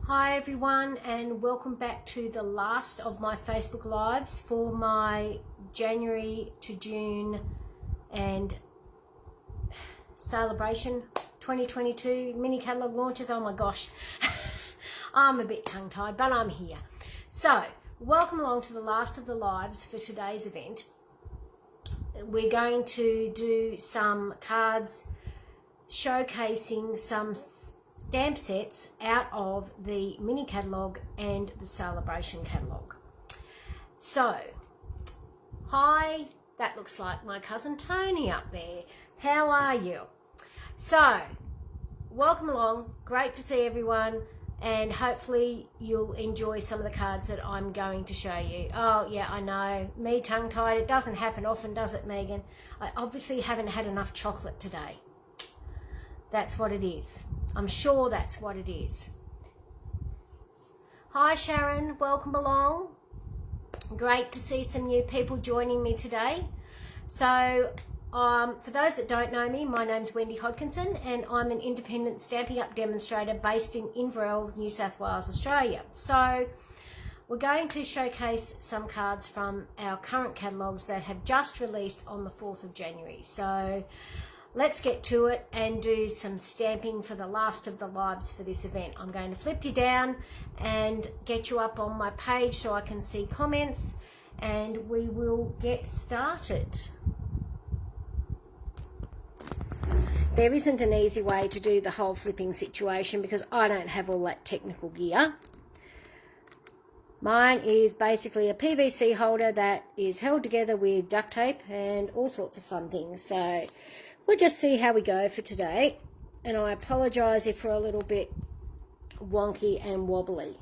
Hi everyone, and welcome back to the last of my Facebook Lives for my January to June and celebration 2022 mini catalogue launches. Oh my gosh, I'm a bit tongue-tied, but I'm here. So welcome along to the last of the lives for today's event. We're going to do some cards showcasing some stamp sets out of the mini catalogue and the celebration catalogue. So, hi, that looks like my cousin Tony up there. How are you? So, welcome along. Great to see everyone, and hopefully you'll enjoy some of the cards that I'm going to show you. Oh yeah, I know, me tongue-tied. It doesn't happen often, does it, Megan? I obviously haven't had enough chocolate today. That's what it is. I'm sure that's what it is. Hi Sharon, welcome along. Great to see some new people joining me today. So for those that don't know me, my name's Wendy Hodkinson and I'm an independent Stampin' Up demonstrator based in Inverell, New South Wales, Australia. So we're going to showcase some cards from our current catalogues that have just released on the 4th of January. So let's get to it and do some stamping for the last of the lives for this event. I'm going to flip you down and get you up on my page so I can see comments, and we will get started. There isn't an easy way to do the whole flipping situation because I don't have all that technical gear. Mine is basically a PVC holder that is held together with duct tape and all sorts of fun things. So we'll just see how we go for today, and I apologise if we're a little bit wonky and wobbly.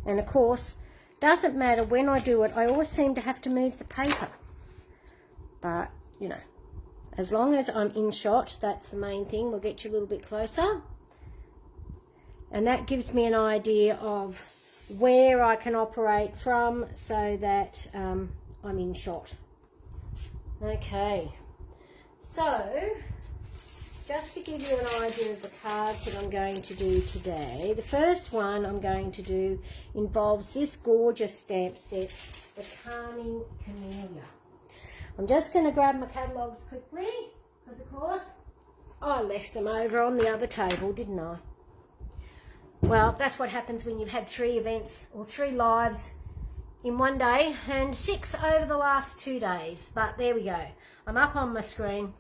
And of course, doesn't matter when I do it, I always seem to have to move the paper. But, you know, as long as I'm in shot, that's the main thing. We'll get you a little bit closer. And that gives me an idea of where I can operate from so that I'm in shot. Okay. So, just to give you an idea of the cards that I'm going to do today, the first one I'm going to do involves this gorgeous stamp set, the Calming Camellia. I'm just going to grab my catalogues quickly, because of course I left them over on the other table, didn't I? Well, that's what happens when you've had 3 events or 3 lives in one day and 6 over the last 2 days. But there we go. I'm up on my screen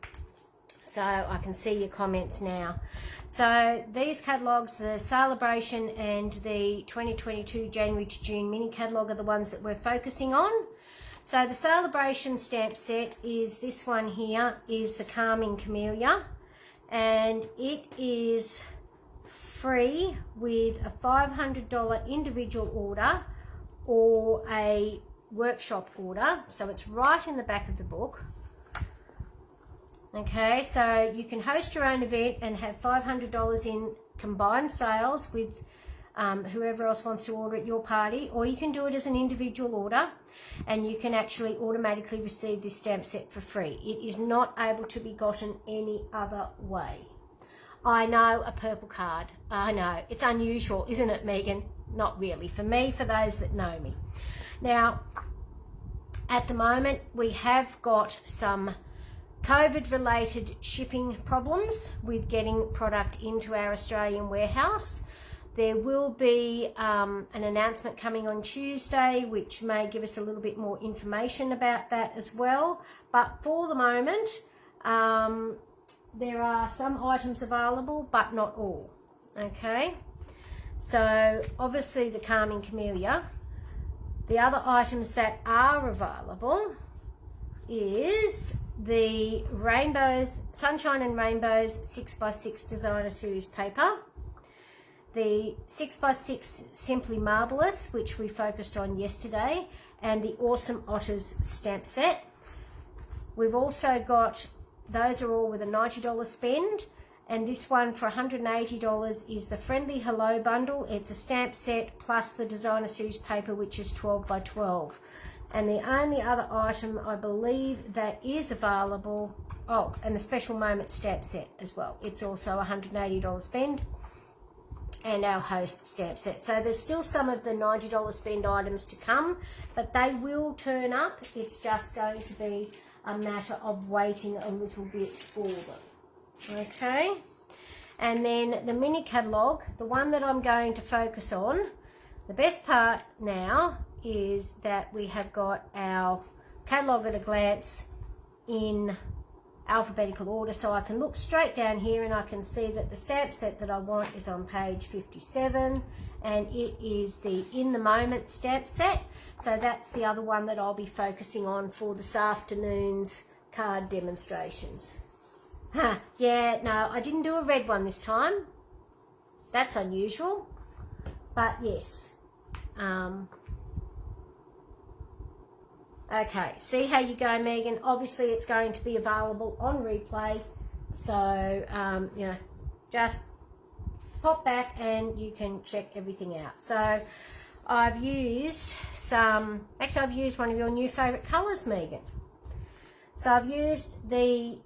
so I can see your comments now. So these catalogues, the Celebration and the 2022 January to June mini catalogue, are the ones that we're focusing on. So the Celebration stamp set is this one here, is the Calming Camellia, and it is free with a $500 individual order or a workshop order. So it's right in the back of the book. Okay, so you can host your own event and have $500 in combined sales with whoever else wants to order at your party, or you can do it as an individual order and you can actually automatically receive this stamp set for free. It is not able to be gotten any other way. I know, a purple card. I know, it's unusual, isn't it, Megan? Not really. For me, for those that know me. Now, at the moment, we have got some COVID-related shipping problems with getting product into our Australian warehouse. There will be an announcement coming on Tuesday, which may give us a little bit more information about that as well. But for the moment, there are some items available, but not all. Okay, so obviously the Calming Camellia. The other items that are available is the Rainbows, Sunshine and Rainbows 6x6 Designer Series paper, the 6x6 Simply Marvelous, which we focused on yesterday, and the Awesome Otters stamp set. We've also got, those are all with a $90 spend, and this one for $180 is the Friendly Hello bundle. It's a stamp set plus the Designer Series paper, which is 12x12. And the only other item I believe that is available, oh, and the Special Moment stamp set as well. It's also a $180 spend. and our host stamp set. So there's still some of the $90 spend items to come, but they will turn up. It's just going to be a matter of waiting a little bit for them. Okay, and then the mini catalogue, the one that I'm going to focus on, the best part now is that we have got our catalogue at a glance in alphabetical order, so I can look straight down here and I can see that the stamp set that I want is on page 57, and it is the In the Moment stamp set. So that's the other one that I'll be focusing on for this afternoon's card demonstrations. Yeah, no, I didn't do a red one this time. That's unusual, but yes. Okay, see how you go, Megan. Obviously, it's going to be available on replay. So, you know, just pop back and you can check everything out. So, I've used some... Actually, I've used one of your new favourite colours, Megan. So, I've used the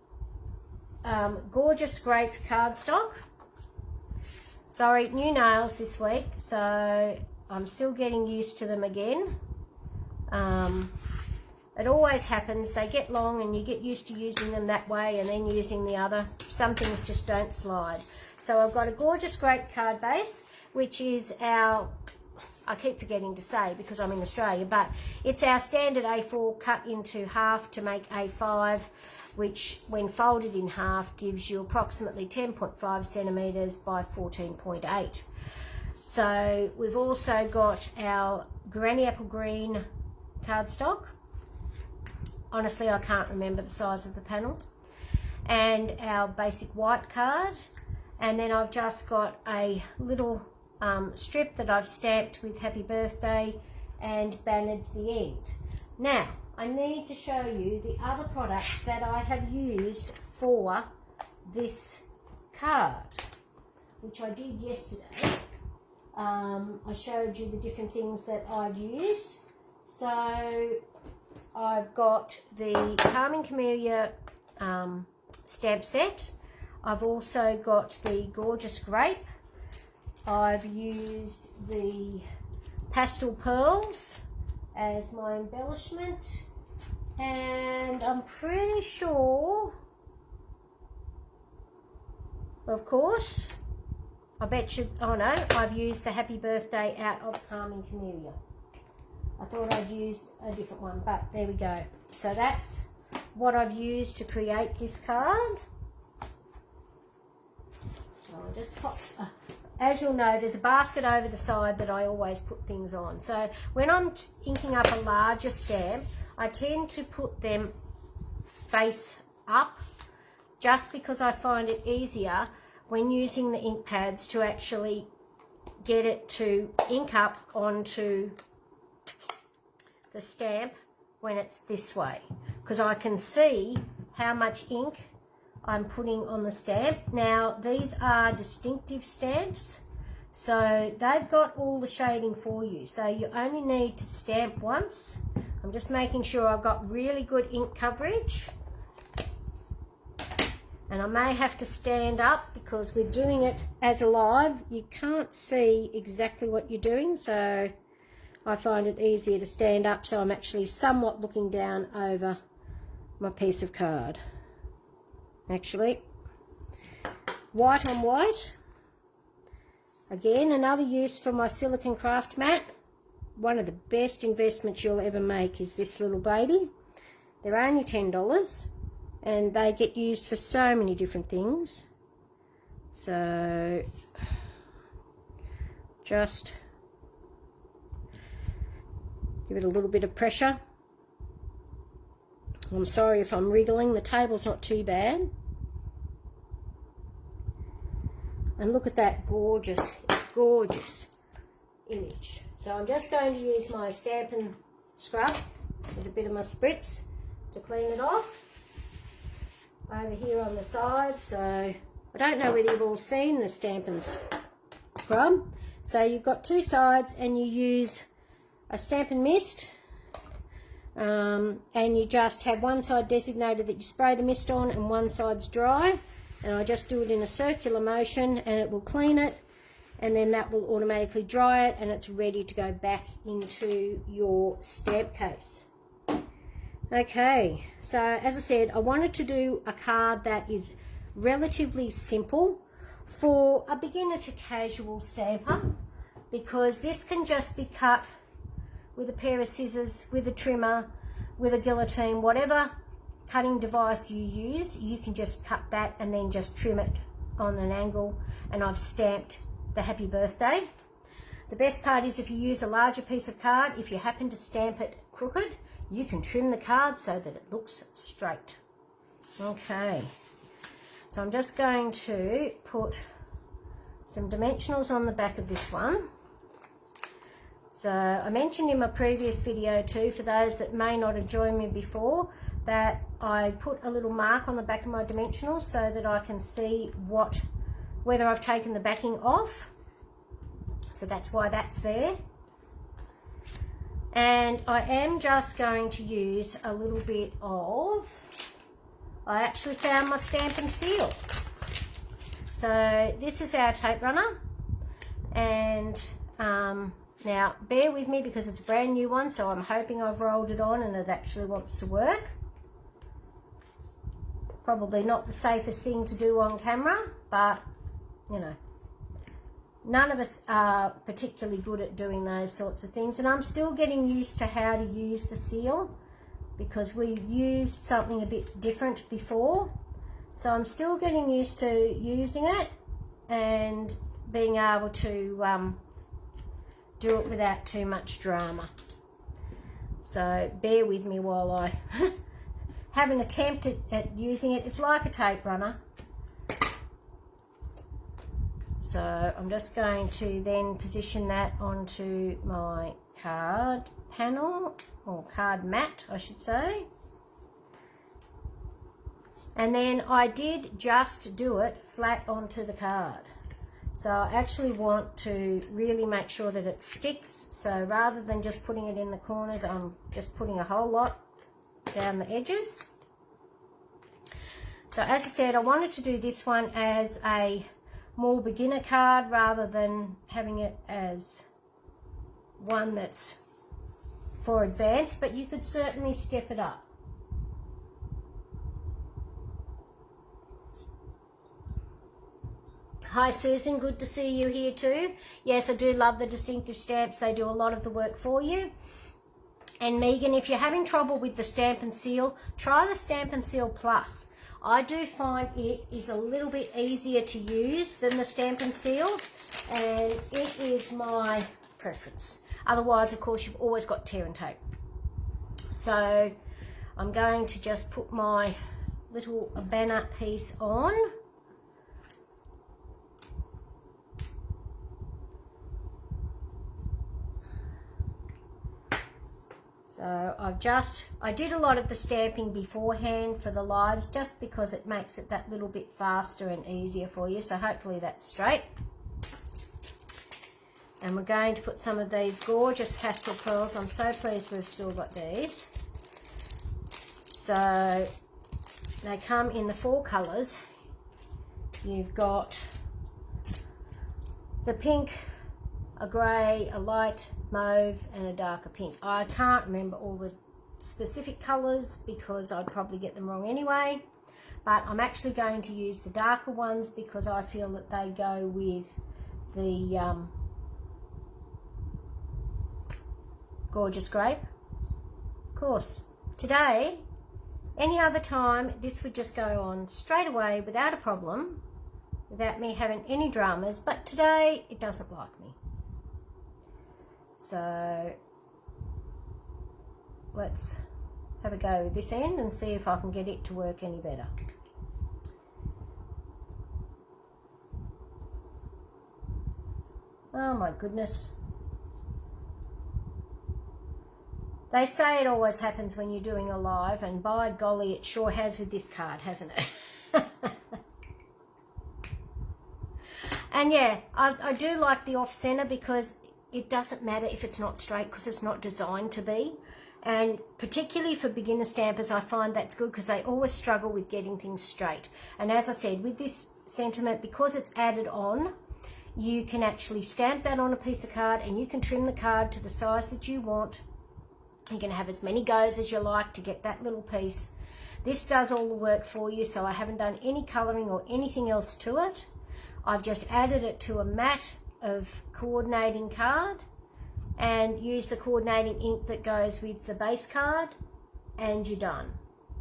Gorgeous Grape cardstock. Sorry, new nails this week, so I'm still getting used to them again. It always happens, they get long and you get used to using them that way and then using the other. Some things just don't slide. So I've got a Gorgeous Grape card base, which is our, I keep forgetting to say because I'm in Australia, but it's our standard A4 cut into half to make A5, which when folded in half gives you approximately 10.5 centimetres by 14.8. So we've also got our Granny Apple Green cardstock. Honestly, I can't remember the size of the panel. And our basic white card. And then I've just got a little strip that I've stamped with Happy Birthday and bannered the end. Now, I need to show you the other products that I have used for this card, which I did yesterday. I showed you the different things that I've used. So I've got the Carmine Camellia stamp set. I've also got the Gorgeous Grape. I've used the Pastel Pearls as my embellishment. And I'm pretty sure, of course, I bet you, oh no, I've used the Happy Birthday out of Carmine Camellia. I thought I'd used a different one, but there we go. So that's what I've used to create this card. So I'll just pop, as you'll know, there's a basket over the side that I always put things on. So when I'm inking up a larger stamp, I tend to put them face up just because I find it easier when using the ink pads to actually get it to ink up onto the stamp when it's this way, because I can see how much ink I'm putting on the stamp. Now these are distinctive stamps, so they've got all the shading for you, so you only need to stamp once. I'm just making sure I've got really good ink coverage, and I may have to stand up because we're doing it as a live. You can't see exactly what you're doing, so I find it easier to stand up, so I'm actually somewhat looking down over my piece of card. Actually, white on white. Again, another use for my silicone craft mat. One of the best investments you'll ever make is this little baby. They're only $10 and they get used for so many different things. So just give it a little bit of pressure. I'm sorry if I'm wriggling, the table's not too bad. And look at that gorgeous, gorgeous image. So I'm just going to use my Stampin' Scrub with a bit of my spritz to clean it off over here on the side. So I don't know whether you've all seen the Stampin' Scrub. So you've got two sides and you use a Stampin' Mist, and you just have one side designated that you spray the mist on and one side's dry, and I just do it in a circular motion and it will clean it, and then that will automatically dry it and it's ready to go back into your stamp case. Okay, so as I said, I wanted to do a card that is relatively simple for a beginner to casual stamper, because this can just be cut with a pair of scissors, with a trimmer, with a guillotine, whatever cutting device you use, you can just cut that and then just trim it on an angle, and I've stamped the happy birthday. The best part is if you use a larger piece of card, if you happen to stamp it crooked, you can trim the card so that it looks straight. Okay, so I'm just going to put some dimensionals on the back of this one. So I mentioned in my previous video too, for those that may not have joined me before, that I put a little mark on the back of my dimensionals so that I can see whether I've taken the backing off. So that's why that's there. And I am just going to use a little bit of, I actually found my stamp and seal. So this is our tape runner, and now bear with me because it's a brand new one, so I'm hoping I've rolled it on and it actually wants to work. Probably not the safest thing to do on camera, but you know, none of us are particularly good at doing those sorts of things, and I'm still getting used to how to use the seal because we used something a bit different before. So I'm still getting used to using it and being able to do it without too much drama. So bear with me while I have an attempt at using it. It's like a tape runner. So I'm just going to then position that onto my card panel, or card mat I should say. And then I did just do it flat onto the card. So I actually want to really make sure that it sticks. So rather than just putting it in the corners, I'm just putting a whole lot down the edges. So as I said, I wanted to do this one as a more beginner card rather than having it as one that's for advanced, but you could certainly step it up. Hi Susan, good to see you here too. Yes, I do love the distinctive stamps. They do a lot of the work for you. And Megan, if you're having trouble with the Stamp and Seal, try the Stamp and Seal Plus. I do find it is a little bit easier to use than the Stamp and Seal, and it is my preference. Otherwise, of course, you've always got tear and tape. So I'm going to just put my little banner piece on. So I did a lot of the stamping beforehand for the lives just because it makes it that little bit faster and easier for you. So hopefully that's straight. And we're going to put some of these gorgeous pastel pearls. I'm so pleased we've still got these. So they come in the 4 colours. You've got the pink, a grey, a light mauve and a darker pink. I can't remember all the specific colours because I'd probably get them wrong anyway, but I'm actually going to use the darker ones because I feel that they go with the gorgeous grape. Of course, today, any other time, this would just go on straight away without a problem, without me having any dramas, but today it doesn't like me. So let's have a go with this end and see if I can get it to work any better. Oh my goodness. They say it always happens when you're doing a live, and by golly, it sure has with this card, hasn't it? And yeah, I do like the off-center because it doesn't matter if it's not straight because it's not designed to be. And particularly for beginner stampers, I find that's good because they always struggle with getting things straight. And as I said, with this sentiment, because it's added on, you can actually stamp that on a piece of card, and you can trim the card to the size that you want. You can have as many goes as you like to get that little piece. This does all the work for you, so I haven't done any colouring or anything else to it. I've just added it to a mat of coordinating card and use the coordinating ink that goes with the base card, and you're done.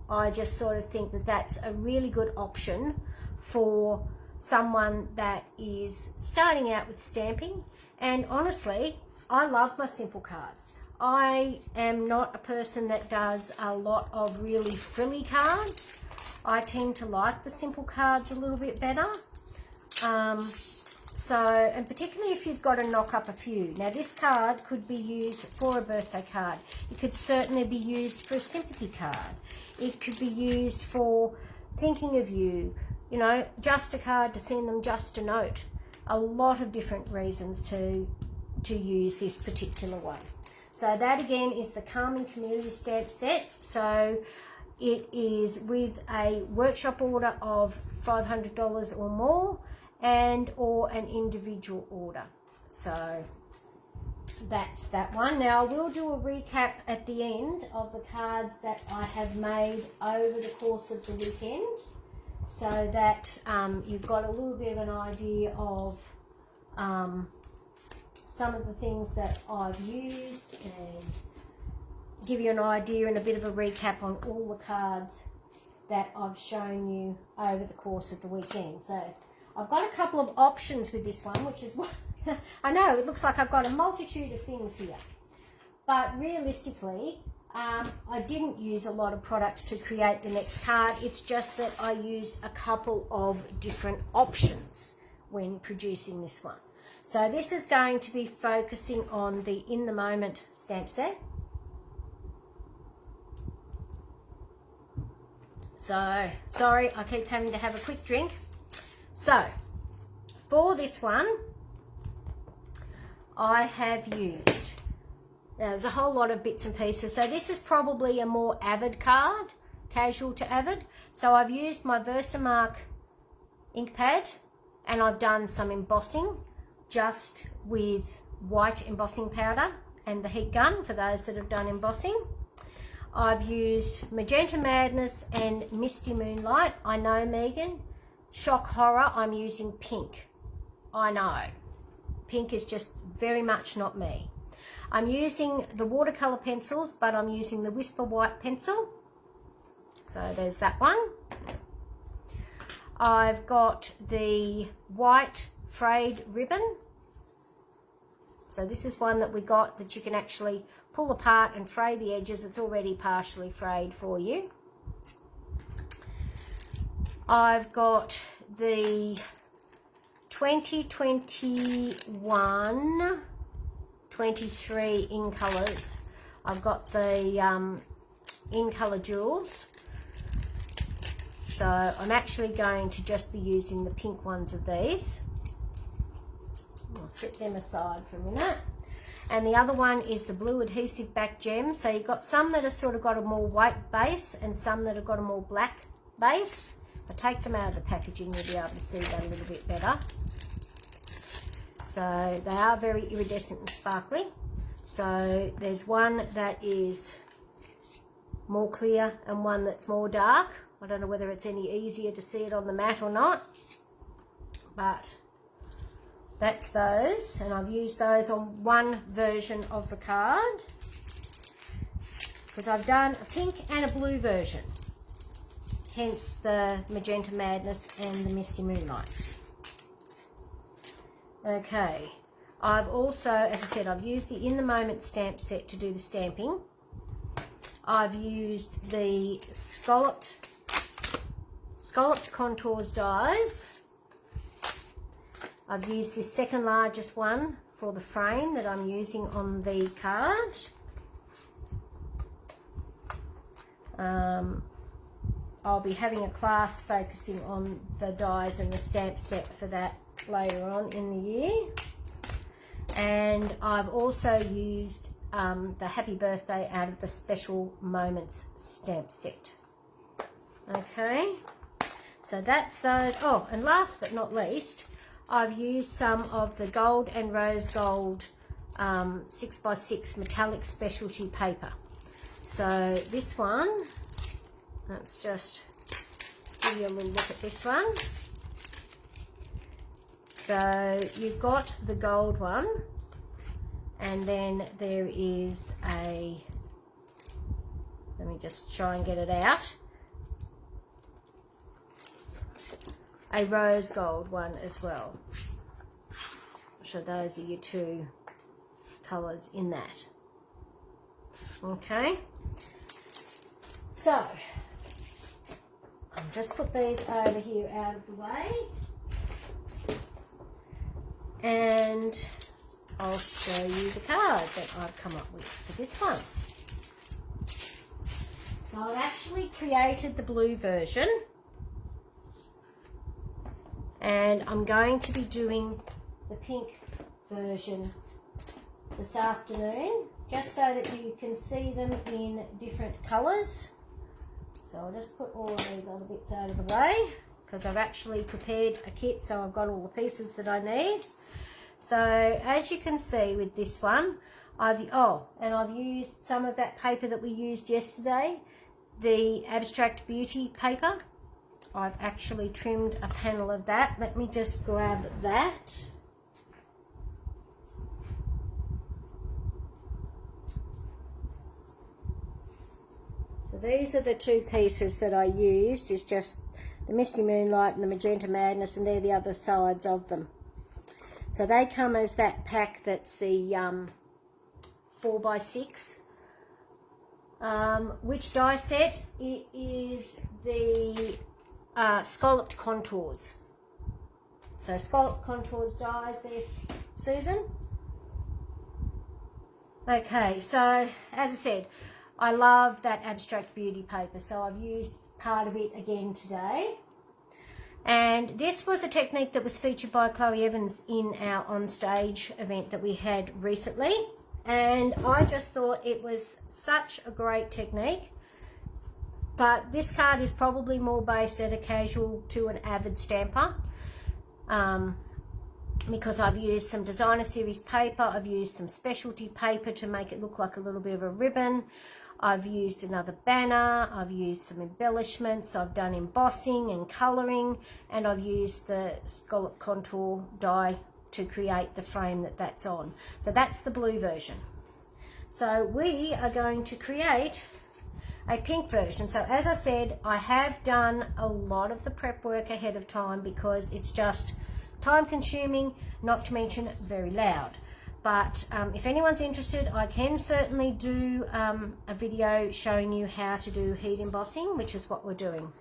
I just sort of think that that's a really good option for someone that is starting out with stamping. And honestly, I love my simple cards. I am not a person that does a lot of really frilly cards. I tend to like the simple cards a little bit better. And particularly if you've got to knock up a few. Now, this card could be used for a birthday card. It could certainly be used for a sympathy card. It could be used for thinking of you, you know, just a card to send them, just a note. A lot of different reasons to use this particular one. So that again is the Calming Community Stamp Set. So it is with a workshop order of $500 or more, or an individual order. So that's that one. Now I will do a recap at the end of the cards that I have made over the course of the weekend, so that you've got a little bit of an idea of some of the things that I've used, and give you an idea and a bit of a recap on all the cards that I've shown you over the course of the weekend. So I've got a couple of options with this one, which is what I know it looks like I've got a multitude of things here, but realistically I didn't use a lot of products to create the next card. It's just that I used a couple of different options when producing this one. So this is going to be focusing on the In the Moment stamp set. So, sorry, I keep having to have a quick drink. So, for this one, I have used, now there's a whole lot of bits and pieces. So this is probably a more avid card, casual to avid. So I've used my Versamark ink pad, and I've done some embossing just with white embossing powder and the heat gun for those that have done embossing. I've used Magenta Madness and Misty Moonlight. I know, Megan, shock horror, I'm using pink. I know, pink is just very much not me. I'm using the watercolor pencils, but I'm using the Whisper White pencil. So there's that one. I've got the white frayed ribbon. So this is one that we got that you can actually pull apart and fray the edges. It's already partially frayed for you. I've got the 2021-23 in colours. I've got the in colour jewels. So I'm actually going to just be using the pink ones of these. I'll set them aside for a minute. And the other one is the blue adhesive back gems. So you've got some that have sort of got a more white base and some that have got a more black base. If I take them out of the packaging, you'll be able to see that a little bit better. So they are very iridescent and sparkly. So there's one that is more clear and one that's more dark. I don't know whether it's any easier to see it on the mat or not, but that's those, and I've used those on one version of the card because I've done a pink and a blue version, hence the Magenta Madness and the Misty Moonlight. Okay, I've also, as I said, I've used the In the Moment stamp set to do the stamping. I've used the scalloped contours dies. I've used this second largest one for the frame that I'm using on the card. I'll be having a class focusing on the dies and the stamp set for that later on in the year. And I've also used the Happy Birthday out of the Special Moments stamp set. Okay, so that's those. Oh, and last but not least, I've used some of the gold and rose gold 6x6 metallic specialty paper. So this one, let's just give you a little look at this one. So you've got the gold one, and then there is a, let me just try and get it out, a rose gold one as well. So those are your two colours in that. Okay, so I'll just put these over here out of the way, and I'll show you the card that I've come up with for this one. So I've actually created the blue version, and I'm going to be doing the pink version this afternoon, just so that you can see them in different colours. So I'll just put all of these other bits out of the way, because I've actually prepared a kit, so I've got all the pieces that I need. So as you can see with this one, I've used some of that paper that we used yesterday, the Abstract Beauty paper. I've actually trimmed a panel of that. Let me just grab that. So these are the two pieces that I used, is just the Misty Moonlight and the Magenta Madness, and they're the other sides of them. So they come as that pack that's the 4x6. Which die set? It is the Scalloped Contours. So Scalloped Contours dies there, Susan. Okay, so as I said, I love that Abstract Beauty paper, so I've used part of it again today. And this was a technique that was featured by Chloe Evans in our on-stage event that we had recently. And I just thought it was such a great technique. But this card is probably more based at a casual to an avid stamper. Because I've used some designer series paper, I've used some specialty paper to make it look like a little bit of a ribbon. I've used another banner, I've used some embellishments, I've done embossing and colouring, and I've used the Scallop Contour die to create the frame that's on. So that's the blue version. So we are going to create a pink version. So as I said, I have done a lot of the prep work ahead of time because it's just time consuming, not to mention very loud. But if anyone's interested, I can certainly do a video showing you how to do heat embossing, which is what we're doing.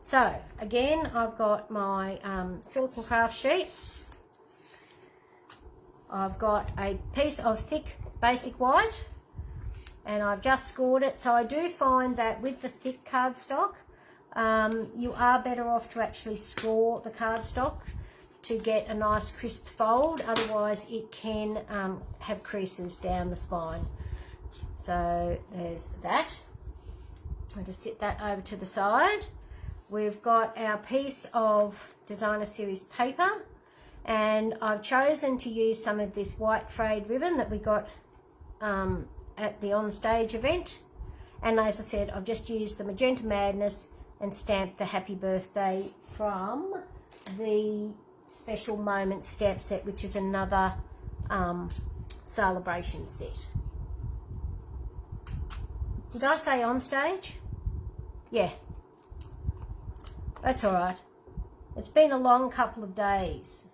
So again, I've got my silicone craft sheet. I've got a piece of thick basic white, and I've just scored it. So I do find that with the thick cardstock, you are better off to actually score the cardstock to get a nice crisp fold, otherwise it can have creases down the spine. So there's that. I'll just sit that over to the side. We've got our piece of designer series paper, and I've chosen to use some of this white frayed ribbon that we got at the on-stage event. And as I said, I've just used the Magenta Madness and stamped the Happy Birthday from the Special Moments stamp set, which is another celebration set. Did I say on stage? Yeah, that's all right. It's been a long couple of days.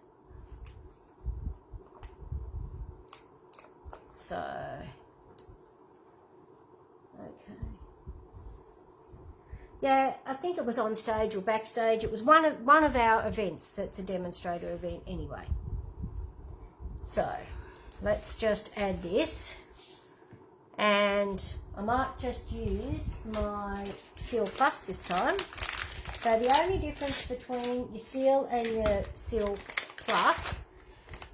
So, okay. Yeah, I think it was on stage or backstage. It was one of our events that's a demonstrator event anyway. So let's just add this, and I might just use my Seal Plus this time. So the only difference between your Seal and your Seal Plus,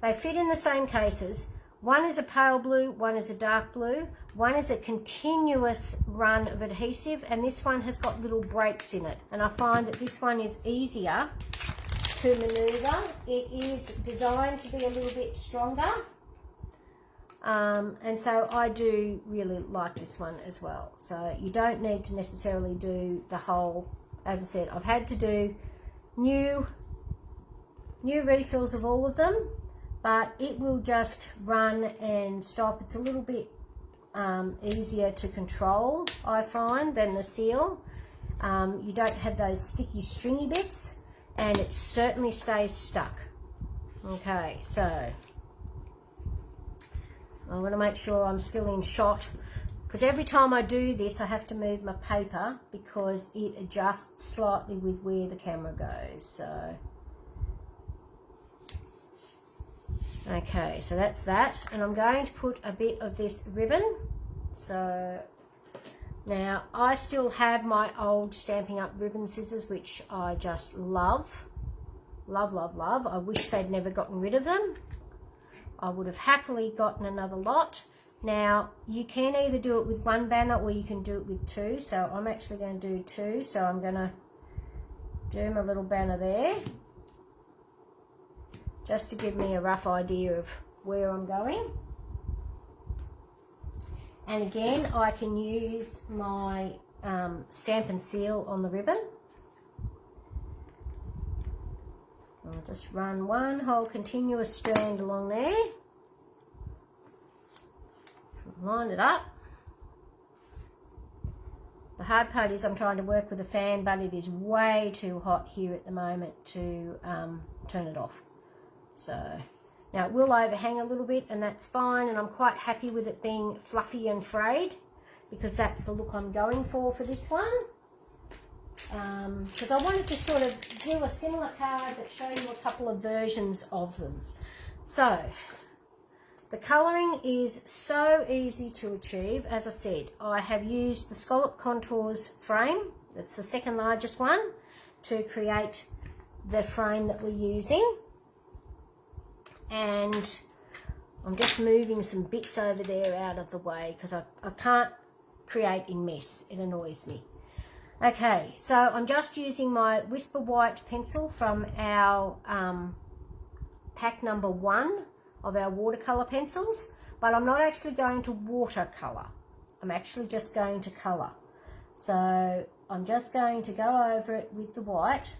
they fit in the same cases. One is a pale blue, one is a dark blue, one is a continuous run of adhesive, and this one has got little breaks in it. And I find that this one is easier to manoeuvre. It is designed to be a little bit stronger. And so I do really like this one as well. So you don't need to necessarily do the whole, as I said, I've had to do new refills of all of them, but it will just run and stop. It's a little bit easier to control, I find, than the seal. You don't have those sticky stringy bits, and it certainly stays stuck. Okay, so I'm going to make sure I'm still in shot, because every time I do this I have to move my paper because it adjusts slightly with where the camera goes. So okay, so that's that, and I'm going to put a bit of this ribbon. So now I still have my old Stampin' Up ribbon scissors, which I just love. Love, love, love. I wish they'd never gotten rid of them. I would have happily gotten another lot. Now, you can either do it with one banner or you can do it with two. So I'm actually going to do two. So I'm going to do my little banner there, just to give me a rough idea of where I'm going. And again, I can use my stamp and seal on the ribbon. I'll just run one whole continuous strand along there. Line it up. The hard part is I'm trying to work with a fan, but it is way too hot here at the moment to turn it off. So now it will overhang a little bit, and that's fine, and I'm quite happy with it being fluffy and frayed, because that's the look I'm going for this one. Because I wanted to sort of do a similar card but show you a couple of versions of them. So the colouring is so easy to achieve. As I said, I have used the Scallop Contours frame, that's the second largest one, to create the frame that we're using. And I'm just moving some bits over there out of the way because I can't create in mess. It annoys me. Okay, so I'm just using my Whisper White pencil from our pack number 1 of our watercolour pencils, but I'm not actually going to watercolour. I'm actually just going to colour. So I'm just going to go over it with the white.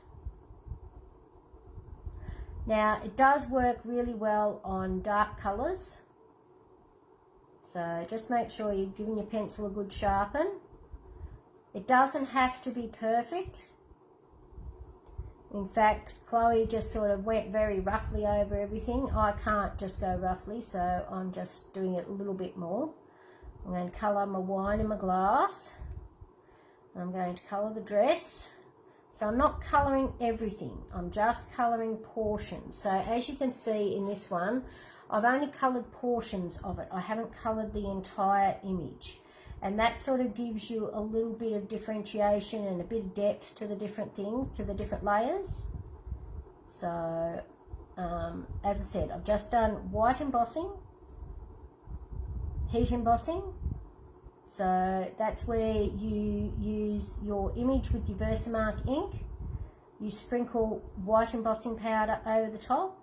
Now, it does work really well on dark colours, so just make sure you've given your pencil a good sharpen. It doesn't have to be perfect. In fact, Chloe just sort of went very roughly over everything. I can't just go roughly, so I'm just doing it a little bit more. I'm going to colour my wine in my glass. I'm going to colour the dress. So I'm not colouring everything, I'm just colouring portions. So as you can see in this one, I've only coloured portions of it. I haven't coloured the entire image. And that sort of gives you a little bit of differentiation and a bit of depth to the different things, to the different layers. So, as I said, I've just done white embossing, heat embossing. So that's where you use your image with your Versamark ink. You sprinkle white embossing powder over the top,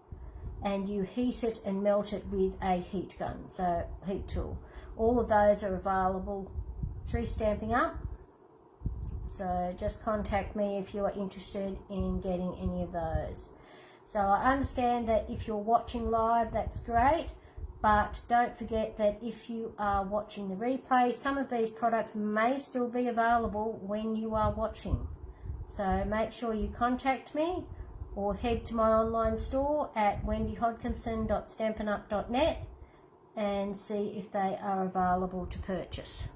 and you heat it and melt it with a heat gun, so heat tool. All of those are available through Stampin' Up. So just contact me if you are interested in getting any of those. So I understand that if you're watching live, that's great. But don't forget that if you are watching the replay, some of these products may still be available when you are watching. So make sure you contact me or head to my online store at wendyhodkinson.stampinup.net and see if they are available to purchase.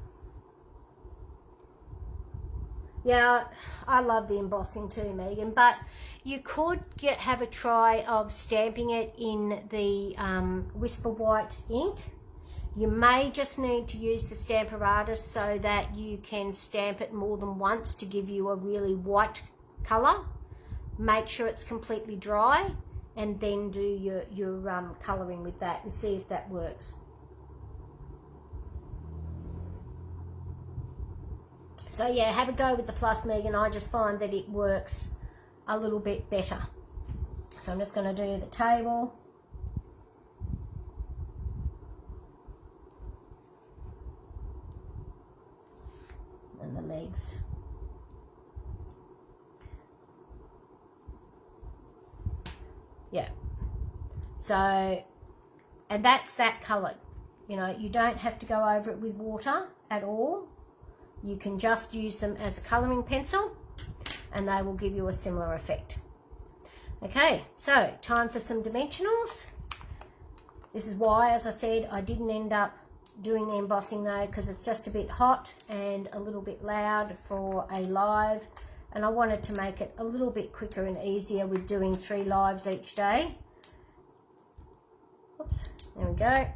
Yeah, I love the embossing too, Megan, but you could have a try of stamping it in the Whisper White ink. You may just need to use the Stamparatus so that you can stamp it more than once to give you a really white colour. Make sure it's completely dry and then do your colouring with that and see if that works. So yeah, have a go with the Plus, Megan. I just find that it works a little bit better. So I'm just going to do the table. And the legs. Yeah. So, and that's that coloured. You know, you don't have to go over it with water at all. You can just use them as a colouring pencil and they will give you a similar effect. Okay, so time for some dimensionals. This is why, as I said, I didn't end up doing the embossing though, because it's just a bit hot and a little bit loud for a live, and I wanted to make it a little bit quicker and easier with doing 3 lives each day. Oops, there we go.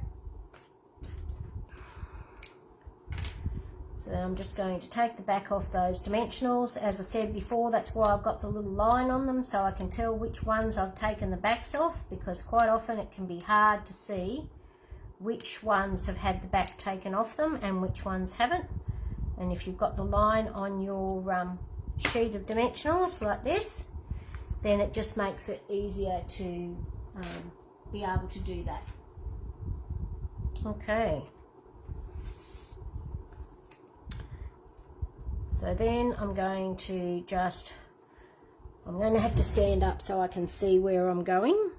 So I'm just going to take the back off those dimensionals. As I said before, that's why I've got the little line on them, so I can tell which ones I've taken the backs off, because quite often it can be hard to see which ones have had the back taken off them and which ones haven't. And if you've got the line on your sheet of dimensionals like this, then it just makes it easier to be able to do that. Okay. So then I'm going to have to stand up so I can see where I'm going,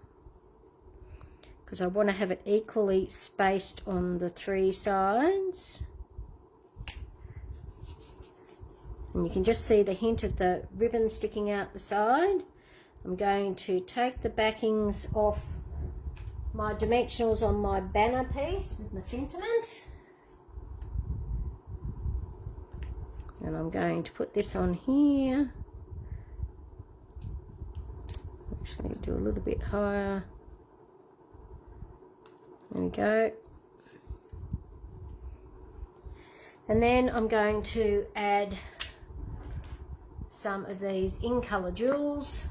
because I want to have it equally spaced on the 3 sides. And you can just see the hint of the ribbon sticking out the side. I'm going to take the backings off my dimensionals on my banner piece with my sentiment. And I'm going to put this on here. Actually do a little bit higher. There we go. And then I'm going to add some of these in colour jewels.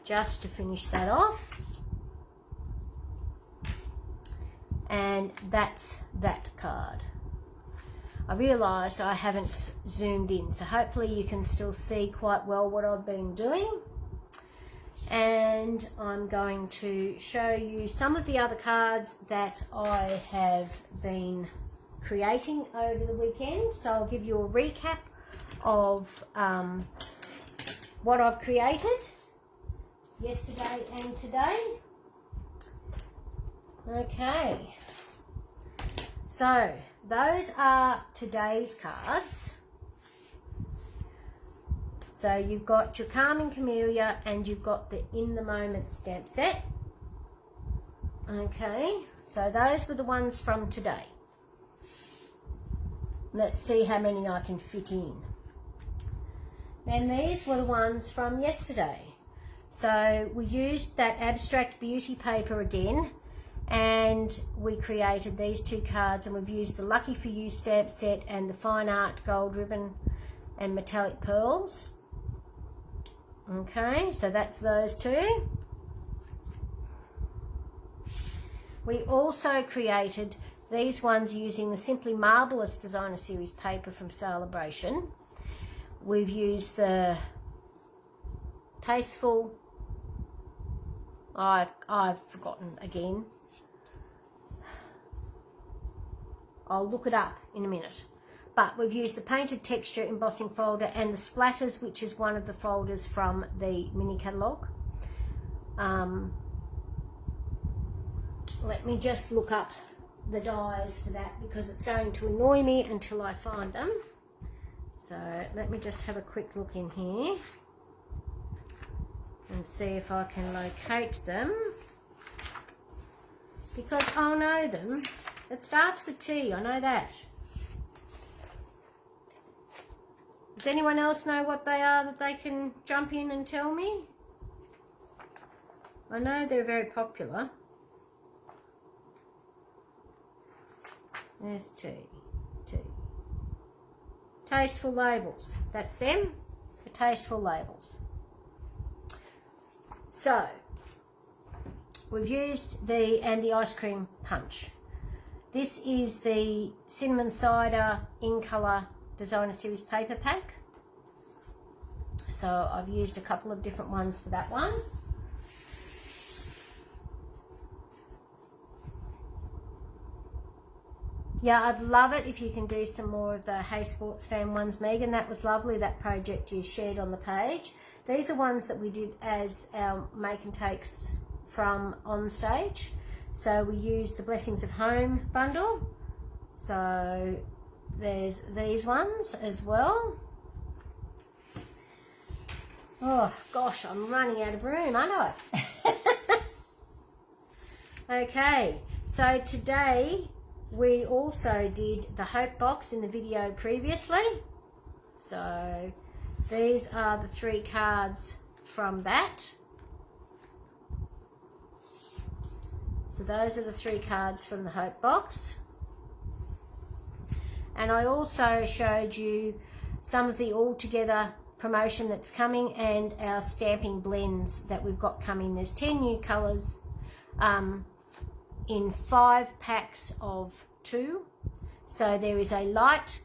Just to finish that off. And that's that card. I realised I haven't zoomed in, so hopefully you can still see quite well what I've been doing. And I'm going to show you some of the other cards that I have been creating over the weekend. So I'll give you a recap of what I've created yesterday and today. Okay, so those are today's cards. So you've got your Calming Camellia and you've got the In the Moment stamp set. Okay, so those were the ones from today. Let's see how many I can fit in. Then these were the ones from yesterday. So we used that Abstract Beauty paper again, and we created these 2 cards, and we've used the Lucky For You stamp set and the Fine Art Gold Ribbon and Metallic Pearls. Okay, so that's those 2. We also created these ones using the Simply Marvellous Designer Series paper from Celebration. We've used the Tasteful, I've forgotten again. I'll look it up in a minute. But we've used the Painted Texture embossing folder and the Splatters, which is one of the folders from the mini catalogue. Let me just look up the dies for that, because it's going to annoy me until I find them. So let me just have a quick look in here and see if I can locate them, because I'll know them. It starts with T, I know that. Does anyone else know what they are that they can jump in and tell me? I know they're very popular. There's T. Tasteful Labels, that's them, the Tasteful Labels. So, we've used the Ice Cream Punch. This is the Cinnamon Cider In Colour Designer Series paper pack. So I've used a couple of different ones for that one. Yeah, I'd love it if you can do some more of the Hey Sports Fan ones, Megan. That was lovely, that project you shared on the page. These are ones that we did as our make and takes from on stage. So we used the Blessings of Home bundle. So there's these ones as well. Oh gosh, I'm running out of room, aren't I? Okay, so today we also did the Hope box in the video previously. So these are the 3 cards from that. So those are the 3 cards from the Hope box. And I also showed you some of the All Together promotion that's coming and our stamping blends that we've got coming. There's 10 new colours in 5 packs of 2. So there is a light,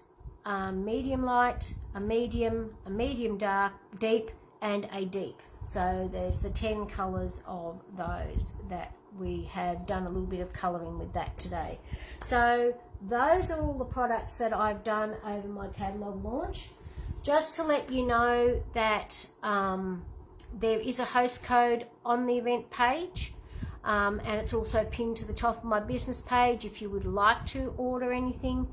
medium light, a medium dark, deep, and a deep. So there's the 10 colours of those that we have done a little bit of colouring with that today. So those are all the products that I've done over my catalogue launch. Just to let you know that there is a host code on the event page. And it's also pinned to the top of my business page if you would like to order anything.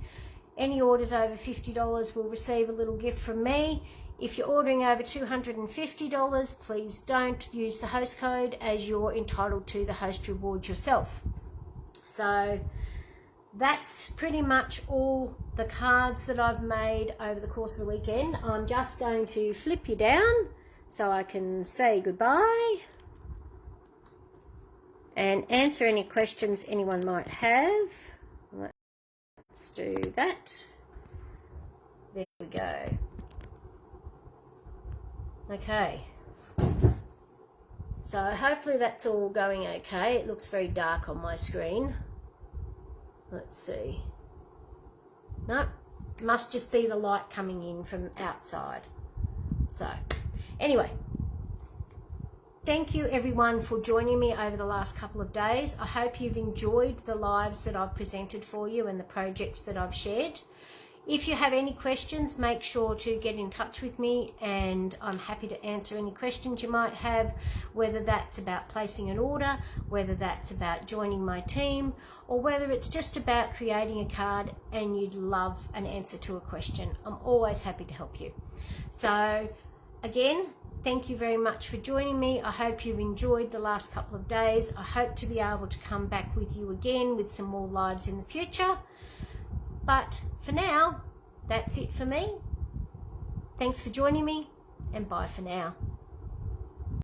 Any orders over $50 will receive a little gift from me. If you're ordering over $250, please don't use the host code, as you're entitled to the host reward yourself. So that's pretty much all the cards that I've made over the course of the weekend. I'm just going to flip you down so I can say goodbye and answer any questions anyone might have. Let's do that. There we go. Okay. So hopefully that's all going okay. It looks very dark on my screen. Let's see. No, must just be the light coming in from outside. So anyway, thank you everyone for joining me over the last couple of days. I hope you've enjoyed the lives that I've presented for you and the projects that I've shared. If you have any questions, make sure to get in touch with me, and I'm happy to answer any questions you might have, whether that's about placing an order, whether that's about joining my team, or whether it's just about creating a card and you'd love an answer to a question. I'm always happy to help you. So again, thank you very much for joining me. I hope you've enjoyed the last couple of days. I hope to be able to come back with you again with some more lives in the future. But for now, that's it for me. Thanks for joining me, and bye for now.